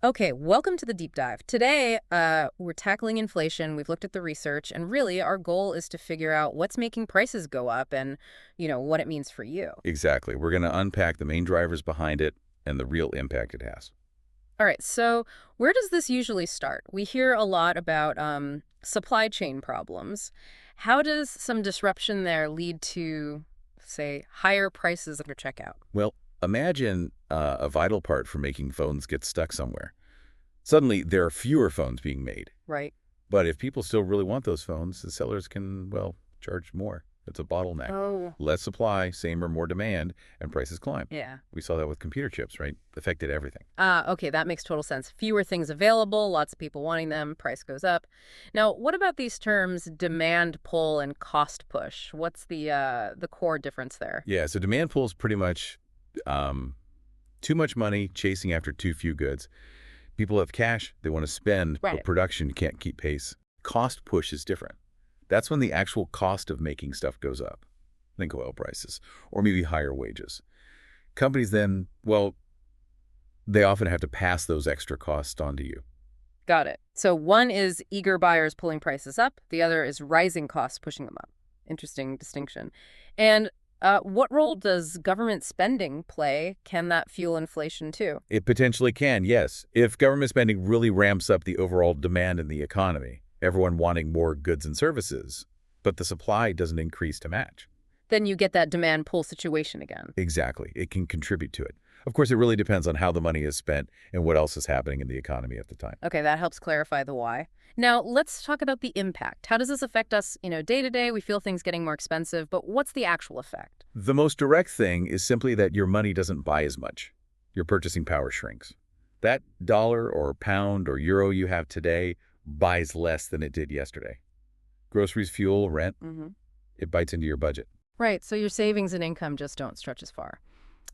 Okay, welcome to the deep dive. Today, we're tackling inflation. We've looked at the research, and really our goal is to figure out what's making prices go up and, what it means for you. Exactly. We're going to unpack the main drivers behind it and the real impact it has. All right, so where does this usually start? We hear a lot about supply chain problems. How does some disruption there lead to, say, higher prices at your checkout? Well, imagine a vital part for making phones gets stuck somewhere. Suddenly, there are fewer phones being made. Right. But if people still really want those phones, the sellers can, well, charge more. It's a bottleneck. Oh, Less supply, same or more demand, and prices climb. yeah. We saw that with computer chips, right? Affected everything. Okay, that makes total sense. Fewer things available, lots of people wanting them, price goes up. Now, what about these terms demand pull and cost push? What's the core difference there? Yeah, so demand pull is pretty much too much money chasing after too few goods. People have cash, they want to spend, but Right. production can't keep pace. Cost push is different. That's when the actual cost of making stuff goes up. Think oil prices, or maybe higher wages. Companies then, well, they often have to pass those extra costs on to you. Got it. So one is eager buyers pulling prices up, the other is rising costs pushing them up. Interesting distinction. And what role does government spending play? Can that fuel inflation too? It potentially can, yes, if government spending really ramps up the overall demand in the economy, everyone wanting more goods and services, but the supply doesn't increase to match. Then you get that demand pull situation again. Exactly. It can contribute to it. Of course, it really depends on how the money is spent and what else is happening in the economy at the time. Okay, that helps clarify the why. Now, let's talk about the impact. How does this affect us, day to day? We feel things getting more expensive, but what's the actual effect? The most direct thing is simply that your money doesn't buy as much. Your purchasing power shrinks. That dollar or pound or euro you have today buys less than it did yesterday. Groceries, fuel, rent, Hmm. it bites into your budget. Right, so your savings and income just don't stretch as far.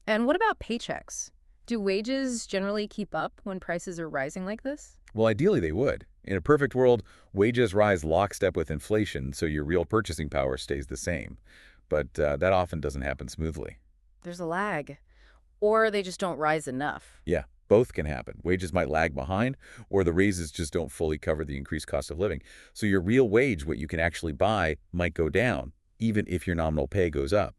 And what about paychecks? Do wages generally keep up when prices are rising like this? Well, ideally they would. In a perfect world, wages rise lockstep with inflation, so your real purchasing power stays the same. But that often doesn't happen smoothly. There's a lag. Or they just don't rise enough. Yeah, both can happen. Wages might lag behind, or the raises just don't fully cover the increased cost of living. So your real wage, what you can actually buy, might go down, even if your nominal pay goes up.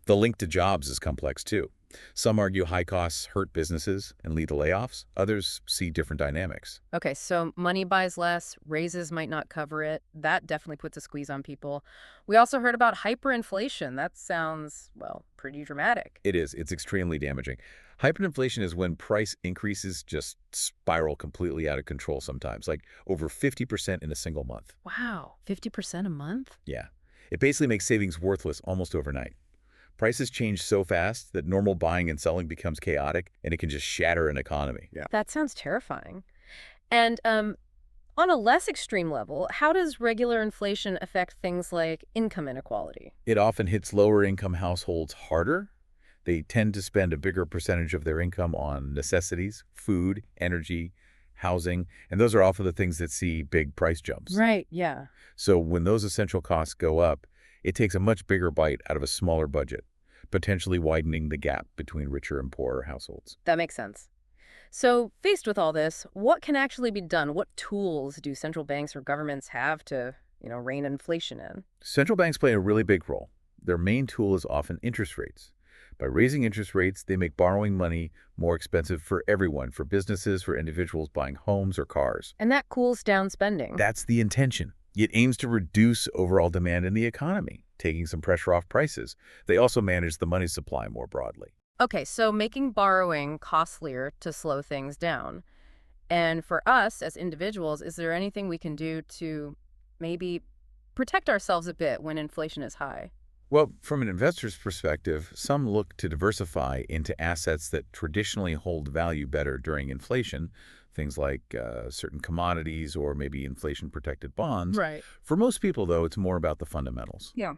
The link to jobs is complex too. Some argue high costs hurt businesses and lead to layoffs. Others see different dynamics. Okay, so money buys less, raises might not cover it. That definitely puts a squeeze on people. We also heard about hyperinflation. That sounds, well, pretty dramatic. It is. It's extremely damaging. Hyperinflation is when price increases just spiral completely out of control sometimes, like over 50% in a single month. Wow, 50% a month? Yeah. It basically makes savings worthless almost overnight. Prices change so fast that normal buying and selling becomes chaotic, and it can just shatter an economy. Yeah. That sounds terrifying. And on a less extreme level, how does regular inflation affect things like income inequality? It often hits lower income households harder. They tend to spend a bigger percentage of their income on necessities, food, energy, housing, and those are often the things that see big price jumps. Right, yeah. So when those essential costs go up, it takes a much bigger bite out of a smaller budget, potentially widening the gap between richer and poorer households. That makes sense. So, faced with all this, what can actually be done? What tools do central banks or governments have to, rein inflation in? Central banks play a really big role. Their main tool is often interest rates. By raising interest rates, they make borrowing money more expensive for everyone, for businesses, for individuals buying homes or cars. And that cools down spending. That's the intention. It aims to reduce overall demand in the economy, taking some pressure off prices. They also manage the money supply more broadly. Okay, so making borrowing costlier to slow things down. And for us as individuals, is there anything we can do to maybe protect ourselves a bit when inflation is high? Well, from an investor's perspective, some look to diversify into assets that traditionally hold value better during inflation, things like certain commodities or maybe inflation-protected bonds. Right. For most people, though, it's more about the fundamentals. Yeah.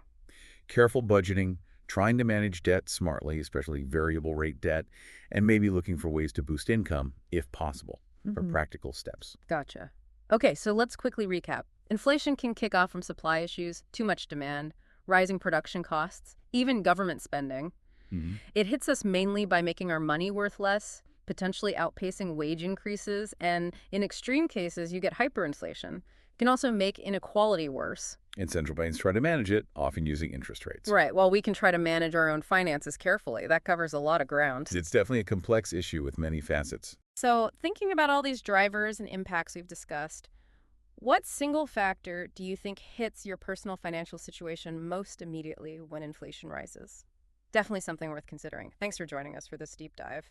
Careful budgeting, trying to manage debt smartly, especially variable rate debt, and maybe looking for ways to boost income, if possible, are practical steps. Gotcha. Okay, so let's quickly recap. Inflation can kick off from supply issues, too much demand, rising production costs, even government spending. Mhm. It hits us mainly by making our money worth less, potentially outpacing wage increases, and in extreme cases, you get hyperinflation. It can also make inequality worse. And central banks try to manage it, often using interest rates. Right, while we can try to manage our own finances carefully. That covers a lot of ground. It's definitely a complex issue with many facets. So, thinking about all these drivers and impacts we've discussed, what single factor do you think hits your personal financial situation most immediately when inflation rises? Definitely something worth considering. Thanks for joining us for this deep dive.